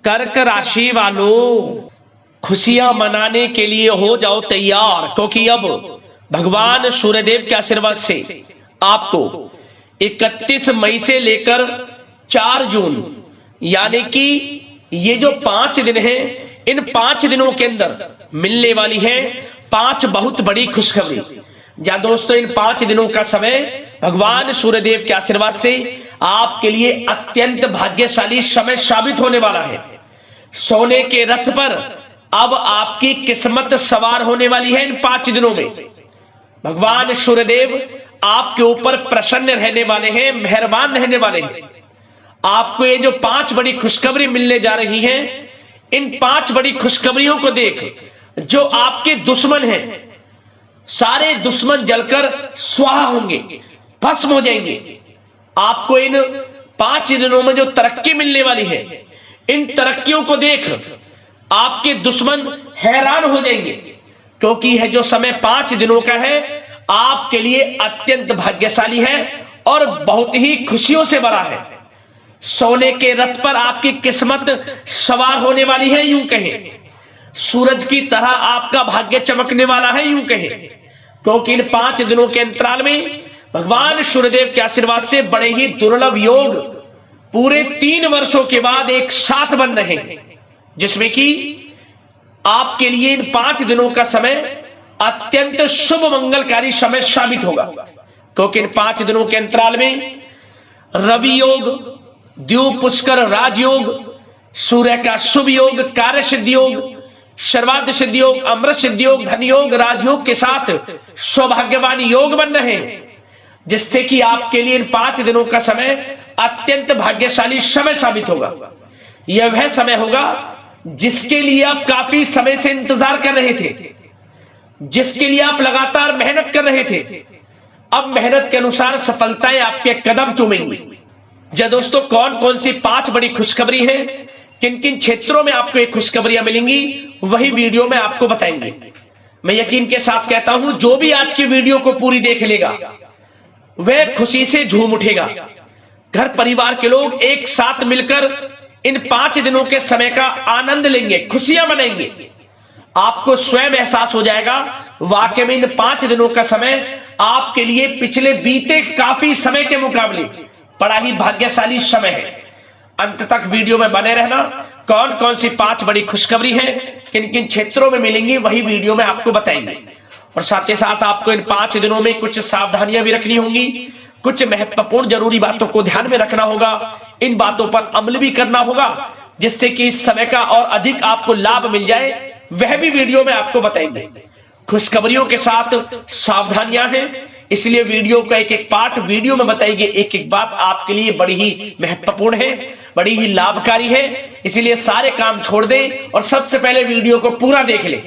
कर्क राशि वालों, खुशियां मनाने के लिए हो जाओ तैयार, क्योंकि अब भगवान सूर्यदेव के आशीर्वाद से आपको 31 मई से लेकर 4 जून यानी कि ये जो 5 दिन हैं, इन 5 दिनों के अंदर मिलने वाली है 5 बहुत बड़ी खुशखबरी। या दोस्तों, इन 5 दिनों का समय भगवान सूर्यदेव के आशीर्वाद से आपके लिए अत्यंत भाग्यशाली समय साबित होने वाला है। सोने के रथ पर अब आपकी किस्मत सवार होने वाली है। इन 5 दिनों में भगवान सूर्यदेव आपके ऊपर प्रसन्न रहने वाले हैं, मेहरबान रहने वाले हैं। आपको ये जो 5 बड़ी खुशखबरी मिलने जा रही है, इन 5 बड़ी खुशखबरियों को देख जो आपके दुश्मन हैं, सारे दुश्मन जलकर स्वाहा होंगे, भस्म हो जाएंगे। आपको इन 5 दिनों में जो तरक्की मिलने वाली है, इन तरक्कियों को देख आपके दुश्मन हैरान हो जाएंगे, क्योंकि यह जो समय 5 दिनों का है आपके लिए अत्यंत भाग्यशाली है और बहुत ही खुशियों से भरा है। सोने के रथ पर आपकी किस्मत सवार होने वाली है, यूं कहें सूरज की तरह आपका भाग्य चमकने वाला है, यूं कहें, क्योंकि इन 5 दिनों के अंतराल में भगवान सूर्यदेव के आशीर्वाद से बड़े ही दुर्लभ योग पूरे 3 वर्षों के बाद एक साथ बन रहे हैं, जिसमें कि आपके लिए इन 5 दिनों का समय अत्यंत शुभ मंगलकारी समय साबित होगा। क्योंकि इन 5 दिनों के अंतराल में रवि योग, द्वीप पुष्कर राजयोग, सूर्य का शुभ योग, कार्य सिद्धि योग, सर्वार्थ सिद्धि योग, अमृत सिद्धि योग, धन योग, राजयोग के साथ सौभाग्यवान योग बन रहे हैं, जिससे कि आपके लिए इन 5 दिनों का समय अत्यंत भाग्यशाली समय साबित होगा। यह वह समय होगा जिसके लिए आप काफी समय से इंतजार कर रहे थे, जिसके लिए आप लगातार मेहनत कर रहे थे। अब मेहनत के अनुसार सफलताएं आपके कदम चूमेंगी। जय दोस्तों, कौन कौन सी 5 बड़ी खुशखबरी है, किन किन क्षेत्रों में आपको एक खुशखबरियां मिलेंगी, वही वीडियो में आपको बताएंगे। मैं यकीन के साथ कहता हूं, जो भी आज की वीडियो को पूरी देख लेगा वह खुशी से झूम उठेगा। घर परिवार के लोग एक साथ मिलकर इन 5 दिनों के समय का आनंद लेंगे, खुशियां मनाएंगे। आपको स्वयं एहसास हो जाएगा वाकई में इन 5 दिनों का समय आपके लिए पिछले बीते काफी समय के मुकाबले बड़ा ही भाग्यशाली समय है। अंत तक वीडियो में बने रहना। कौन कौन सी 5 बड़ी खुशखबरी है, किन किन क्षेत्रों में मिलेंगी, वही वीडियो में आपको बताएंगे। और साथ ही साथ आपको इन 5 दिनों में कुछ सावधानियां भी रखनी होंगी, कुछ महत्वपूर्ण जरूरी बातों को ध्यान में रखना होगा, इन बातों पर अमल भी करना होगा, जिससे कि इस समय का और अधिक आपको लाभ मिल जाए, वह भी वीडियो में आपको बताएंगे। खुशखबरियों के साथ सावधानियां हैं, इसलिए वीडियो का एक एक पार्ट वीडियो में बताएंगे। एक एक बात आपके लिए बड़ी ही महत्वपूर्ण है, बड़ी ही लाभकारी है, इसलिए सारे काम छोड़ दें और सबसे पहले वीडियो को पूरा देख लें।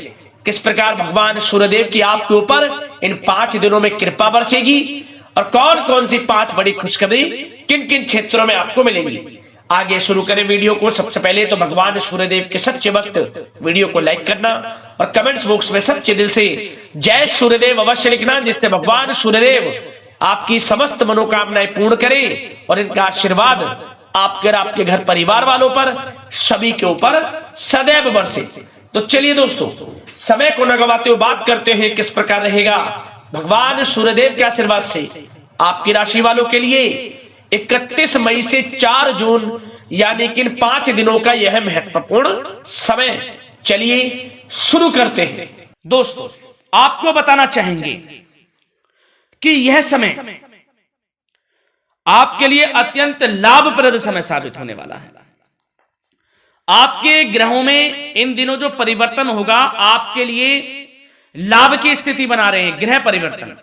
किस प्रकार भगवान सूर्यदेव की आपके ऊपर इन 5 दिनों में कृपा बरसेगी और कौन कौन सी 5 बड़ी खुशखबरी किन किन क्षेत्रों में आपको मिलेंगी। आगे शुरू करें वीडियो को। सबसे पहले तो भगवान सूर्यदेव के सच्चे भक्त वीडियो को लाइक करना और कमेंट्स बॉक्स में सच्चे दिल से जय सूर्यदेव अवश्य लिखना, जिससे भगवान सूर्यदेव आपकी समस्त मनोकामनाएं पूर्ण करें और इनका आशीर्वाद आपके घर परिवार वालों पर सभी के ऊपर सदैव बरसे। तो चलिए दोस्तों, समय को न गवाते हुए बात करते हैं किस प्रकार रहेगा भगवान सूर्यदेव के आशीर्वाद से आपकी राशि वालों के लिए 31 मई से 4 जून यानी कि 5 दिनों का यह महत्वपूर्ण समय। चलिए शुरू करते हैं। दोस्तों, आपको बताना चाहेंगे कि यह समय आपके लिए अत्यंत लाभप्रद समय साबित होने वाला है। आपके ग्रहों में इन दिनों जो परिवर्तन होगा आपके लिए लाभ की स्थिति बना रहे हैं। ग्रह परिवर्तन,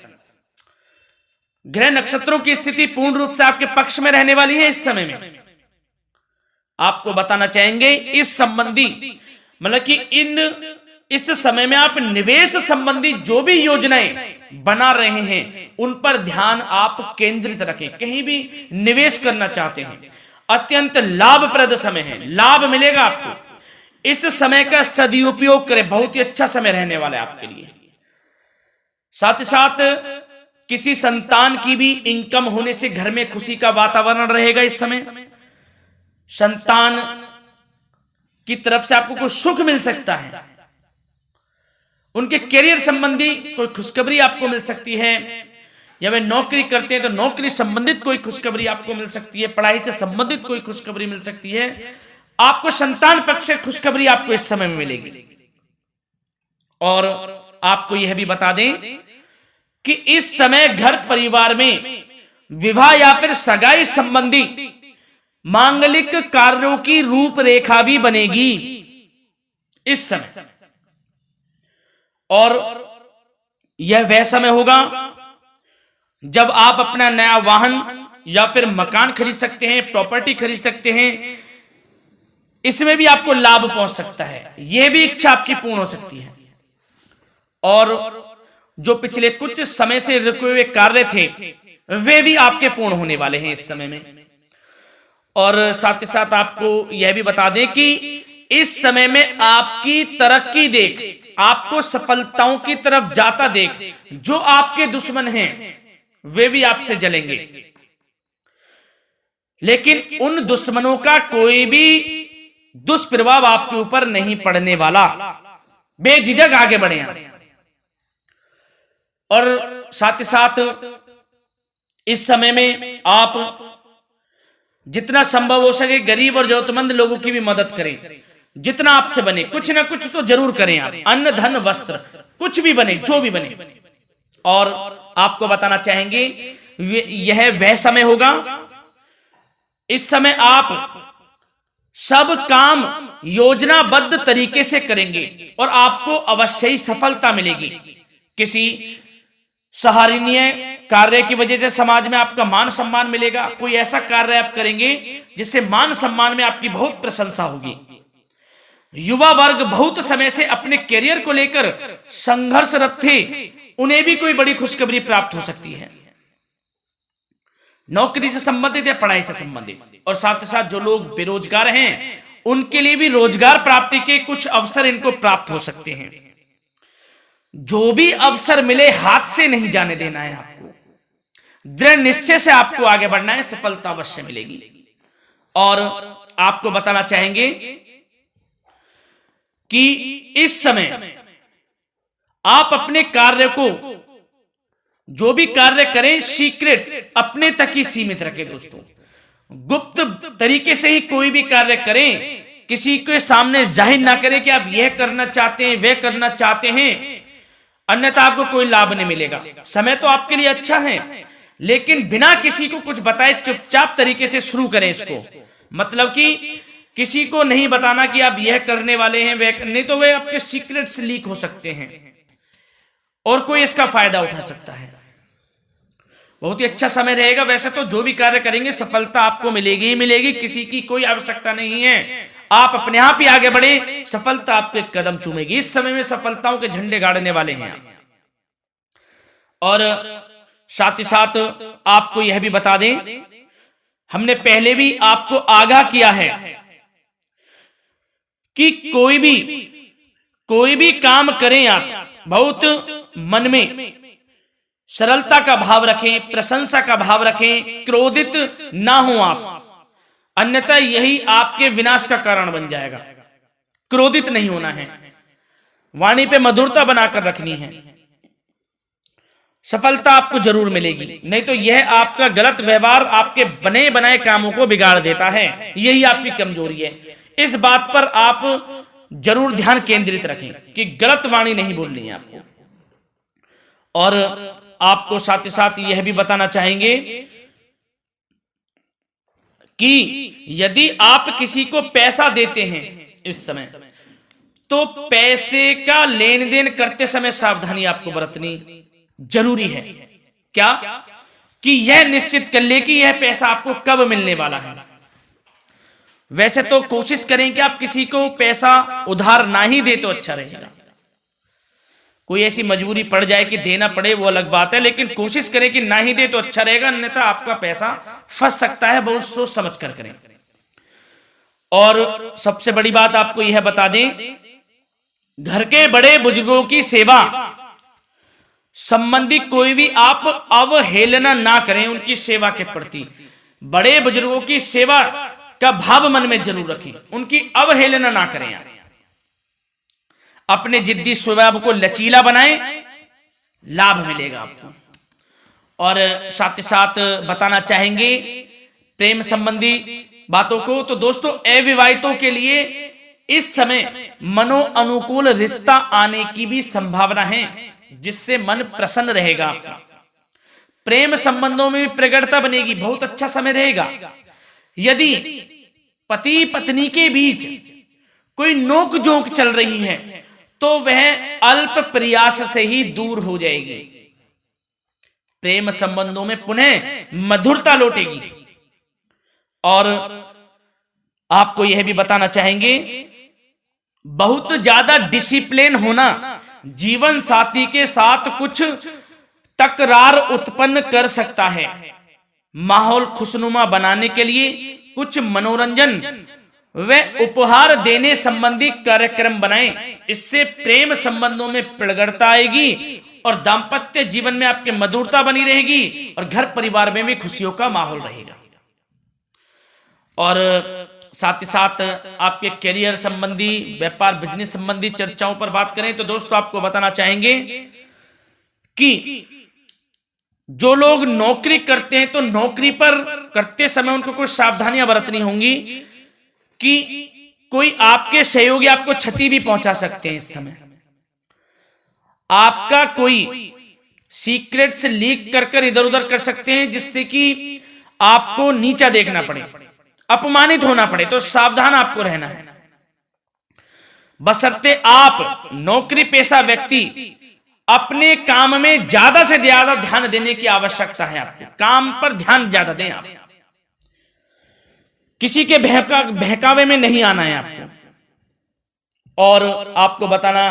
ग्रह नक्षत्रों की स्थिति पूर्ण रूप से आपके पक्ष में रहने वाली है। इस समय में आपको बताना चाहेंगे इस संबंधी मतलब कि इस समय में आप निवेश संबंधी जो भी योजनाएं बना रहे हैं उन पर ध्यान आप केंद्रित रखें। कहीं भी निवेश करना चाहते हैं, अत्यंत लाभप्रद समय है, लाभ मिलेगा आपको। इस समय का सदुपयोग करें, बहुत ही अच्छा समय रहने वाला है आपके लिए। साथ ही साथ किसी संतान की भी इनकम होने से घर में खुशी का वातावरण रहेगा। इस समय संतान की तरफ से आपको कोई सुख मिल सकता है, उनके करियर संबंधी कोई खुशखबरी आपको मिल सकती है, या वे नौकरी करते हैं तो नौकरी संबंधित कोई खुशखबरी आपको मिल सकती है, पढ़ाई से संबंधित कोई खुशखबरी मिल सकती है, आपको संतान पक्ष से खुशखबरी आपको इस समय में मिलेगी। और आपको यह भी बता दें कि इस समय घर परिवार में विवाह या फिर सगाई संबंधी मांगलिक कार्यों की रूपरेखा भी बनेगी इस समय। और यह वह समय होगा जब आप अपना नया वाहन या फिर मकान खरीद सकते हैं, प्रॉपर्टी खरीद सकते हैं, इसमें भी आपको लाभ पहुंच सकता है, यह भी इच्छा आपकी पूर्ण हो सकती है। और जो पिछले कुछ समय से रुके हुए कार्य थे वे भी आपके पूर्ण होने वाले हैं इस समय में। और साथ ही साथ आपको यह भी बता दें कि इस समय में आपकी तरक्की देख, आपको सफलताओं की तरफ जाता देख जो आपके दुश्मन हैं वे भी आपसे जलेंगे, लेकिन उन दुश्मनों का कोई भी दुष्प्रभाव आपके ऊपर नहीं पड़ने वाला। बेझिझक आगे बढ़े आप। और साथ ही साथ इस समय में आप जितना संभव हो सके गरीब और जरूरतमंद लोगों की भी मदद करें, जितना आपसे बने कुछ ना कुछ तो जरूर करें आप, अन्न धन वस्त्र कुछ भी बने, जो भी बने। और आपको बताना चाहेंगे यह वह समय होगा, इस समय आप सब काम योजनाबद्ध तरीके से करेंगे और आपको अवश्य ही सफलता मिलेगी। किसी सराहनीय कार्य की वजह से समाज में आपका मान सम्मान मिलेगा, कोई ऐसा कार्य आप करेंगे जिससे मान सम्मान में आपकी बहुत प्रशंसा होगी। युवा वर्ग बहुत समय से अपने करियर को लेकर संघर्षरत थे, उन्हें भी कोई बड़ी खुशखबरी प्राप्त हो सकती है, नौकरी से संबंधित या पढ़ाई से संबंधित। और साथ ही साथ जो लोग बेरोजगार हैं उनके लिए भी रोजगार प्राप्ति के कुछ अवसर इनको प्राप्त हो सकते हैं। जो भी अवसर मिले हाथ से नहीं जाने देना है आपको, दृढ़ निश्चय से आपको आगे बढ़ना है, सफलता अवश्य मिलेगी। और आपको बताना चाहेंगे कि इस समय आप अपने कार्य को, जो भी कार्य करें, सीक्रेट अपने तक ही सीमित रखें दोस्तों। गुप्त तरीके से ही कोई भी कार्य करें, किसी के सामने जाहिर ना करें कि आप यह करना चाहते हैं, वह करना चाहते हैं, अन्यथा आपको कोई लाभ नहीं मिलेगा। समय तो आपके लिए अच्छा है, लेकिन बिना किसी को कुछ बताए चुपचाप तरीके से शुरू करें इसको। मतलब कि किसी को नहीं बताना कि आप यह करने वाले हैं, वह नहीं, तो वे आपके सीक्रेट्स लीक हो सकते हैं और कोई इसका फायदा उठा सकता है। बहुत ही अच्छा समय रहेगा। वैसे तो जो भी कार्य करेंगे सफलता आपको मिलेगी ही मिलेगी, किसी की कोई आवश्यकता नहीं है, आप अपने आप ही आगे बढ़े, सफलता आपके कदम चूमेगी। इस समय में सफलताओं के झंडे गाड़ने वाले हैं आप। और साथ ही साथ आपको यह भी बता दें, हमने पहले भी आपको आगाह किया है कि कोई भी काम करें आप बहुत मन में सरलता का भाव रखें, प्रशंसा का भाव रखें, क्रोधित ना हो आप, अन्यथा यही आपके विनाश का कारण बन जाएगा। क्रोधित नहीं होना है, वाणी पे मधुरता बनाकर रखनी है, सफलता आपको जरूर मिलेगी। नहीं तो यह आपका गलत व्यवहार आपके बने बनाए कामों को बिगाड़ देता है, यही आपकी कमजोरी है। इस बात पर आप जरूर ध्यान केंद्रित रखें कि गलत वाणी नहीं बोलनी है आपको। और आपको साथ ही साथ यह भी बताना चाहेंगे कि यदि आप किसी को पैसा देते हैं इस समय, तो पैसे का लेन देन करते समय सावधानी आपको बरतनी जरूरी है। क्या कि यह निश्चित कर ले कि यह पैसा आपको कब मिलने वाला है। वैसे तो कोशिश करें कि आप किसी को पैसा उधार ना ही दे तो अच्छा रहेगा। कोई ऐसी मजबूरी पड़ जाए कि देना पड़े वो अलग बात है, लेकिन कोशिश करें कि ना ही दे तो अच्छा रहेगा, अन्यथा आपका पैसा फंस सकता है। बहुत सोच समझ कर करें। और सबसे बड़ी बात आपको यह बता दें, घर के बड़े बुजुर्गों की सेवा संबंधी कोई भी आप अवहेलना ना करें उनकी सेवा के प्रति। बड़े बुजुर्गों की सेवा का भाव मन में जरूर रखें, उनकी अवहेलना ना करें आप। अपने जिद्दी स्वभाव को लचीला बनाएं, लाभ मिलेगा आपको। और साथ ही साथ बताना चाहेंगे प्रेम संबंधी बातों को, तो दोस्तों अविवाहितों के लिए इस समय मनो अनुकूल रिश्ता आने की भी संभावना है, जिससे मन प्रसन्न रहेगा आपका। प्रेम संबंधों में भी प्रगाढ़ता बनेगी, बहुत अच्छा समय रहेगा। यदि पति पत्नी के बीच कोई नोक झोंक चल रही है तो वह अल्प प्रयास से ही दूर हो जाएगी। प्रेम संबंधों में पुनः मधुरता लौटेगी। और आपको यह भी बताना चाहेंगे, बहुत ज्यादा डिसिप्लिन होना जीवन साथी के साथ कुछ तकरार उत्पन्न कर सकता है। माहौल खुशनुमा बनाने के लिए कुछ मनोरंजन व उपहार देने संबंधी कार्यक्रम बनाएं, इससे प्रेम संबंधों में प्रगाढ़ता आएगी और दाम्पत्य जीवन में आपकी मधुरता बनी रहेगी और घर परिवार में भी खुशियों का माहौल रहेगा। और साथ ही साथ आपके करियर संबंधी, व्यापार बिजनेस संबंधी चर्चाओं पर बात करें तो दोस्तों आपको बताना चाहेंगे कि जो लोग नौकरी करते हैं तो नौकरी पर करते समय उनको कुछ सावधानियां बरतनी होंगी कि कोई आपके सहयोगी आपको क्षति भी पहुंचा सकते हैं। इस समय आपका कोई सीक्रेट्स लीक कर इधर उधर कर सकते हैं, जिससे कि आपको नीचा देखना पड़े, अपमानित होना पड़े। तो सावधान आपको रहना है। बशर्ते आप नौकरी पेशा व्यक्ति अपने काम में ज्यादा से ज्यादा ध्यान देने की आवश्यकता है। आपको काम पर ध्यान ज्यादा दें। आप किसी के बहकावे में नहीं आना है आपको। और आपको बताना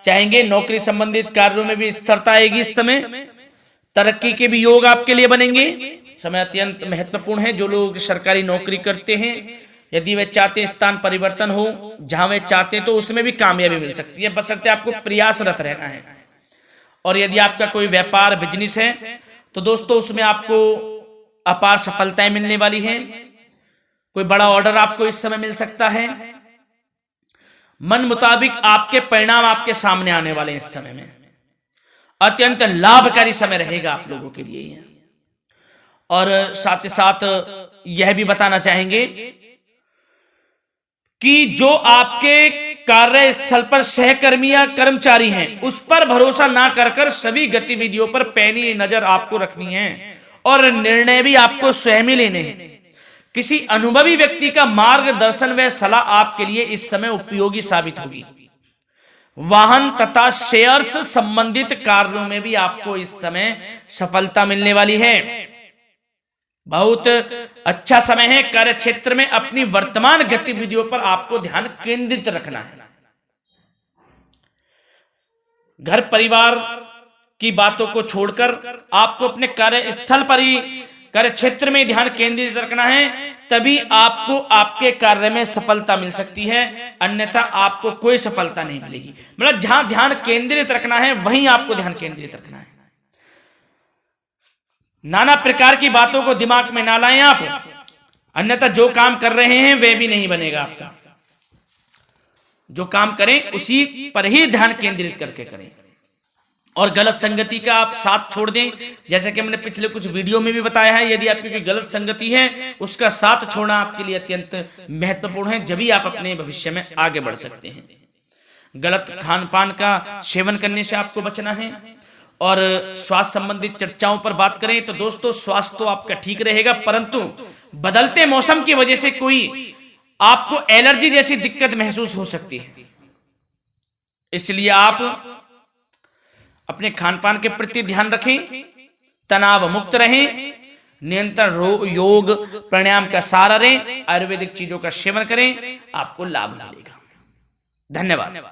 चाहेंगे नौकरी संबंधित कार्यों में भी स्थिरता आएगी। इस समय तरक्की के भी योग आपके लिए बनेंगे। समय अत्यंत महत्वपूर्ण है। जो लोग सरकारी नौकरी करते हैं, यदि वे चाहते हैं स्थान परिवर्तन हो, जहां वे चाहते हैं, तो उसमें भी कामयाबी मिल सकती है, बशर्ते आपको प्रयासरत रहना है। और यदि आपका कोई व्यापार बिजनेस है तो दोस्तों उसमें आपको अपार सफलताएं मिलने वाली हैं। कोई बड़ा ऑर्डर आपको इस समय मिल सकता है। मन मुताबिक आपके परिणाम आपके सामने आने वाले हैं। इस समय में अत्यंत लाभकारी समय रहेगा आप लोगों के लिए। और साथ ही साथ यह भी बताना चाहेंगे कि जो आपके कार्यस्थल पर सहकर्मी या कर्मचारी हैं, उस पर भरोसा ना कर सभी गतिविधियों पर पैनी नजर आपको रखनी है और निर्णय भी आपको स्वयं ही लेने हैं। किसी अनुभवी व्यक्ति का मार्गदर्शन व सलाह आपके लिए इस समय उपयोगी साबित होगी। वाहन तथा शेयर्स संबंधित कार्यों में भी आपको इस समय सफलता मिलने वाली है। बहुत अच्छा समय है। कार्य क्षेत्र में अपनी वर्तमान गतिविधियों पर आपको ध्यान केंद्रित रखना है। घर परिवार की बातों को छोड़कर आपको अपने कार्यस्थल पर ही, कार्य क्षेत्र में ध्यान केंद्रित रखना है, तभी आपको आपके कार्य में सफलता मिल सकती है, अन्यथा आपको कोई सफलता नहीं मिलेगी। मतलब जहां ध्यान केंद्रित रखना है वहीं आपको ध्यान केंद्रित रखना है। नाना प्रकार की बातों को दिमाग में ना लाएं आप, अन्यथा जो काम कर रहे हैं वह भी नहीं बनेगा आपका। जो काम करें उसी पर ही ध्यान केंद्रित करके करें और गलत संगति का आप साथ छोड़ दें। जैसे कि मैंने पिछले कुछ वीडियो में भी बताया है, यदि आपकी कोई गलत संगति है उसका साथ छोड़ना आपके लिए अत्यंत महत्वपूर्ण है, जब ही आप अपने भविष्य में आगे बढ़ सकते हैं। गलत खान पान का सेवन करने से आपको बचना है। और स्वास्थ्य संबंधित चर्चाओं पर बात करें तो दोस्तों स्वास्थ्य तो आपका ठीक रहेगा, परंतु बदलते मौसम की वजह से कोई आपको एलर्जी जैसी दिक्कत महसूस हो सकती है। इसलिए आप अपने खान पान के प्रति ध्यान रखें, तनाव मुक्त रहें, नियंत्रण योग प्राणायाम का सहारा लें, आयुर्वेदिक चीजों का सेवन करें, आपको लाभ मिलेगा। धन्यवाद।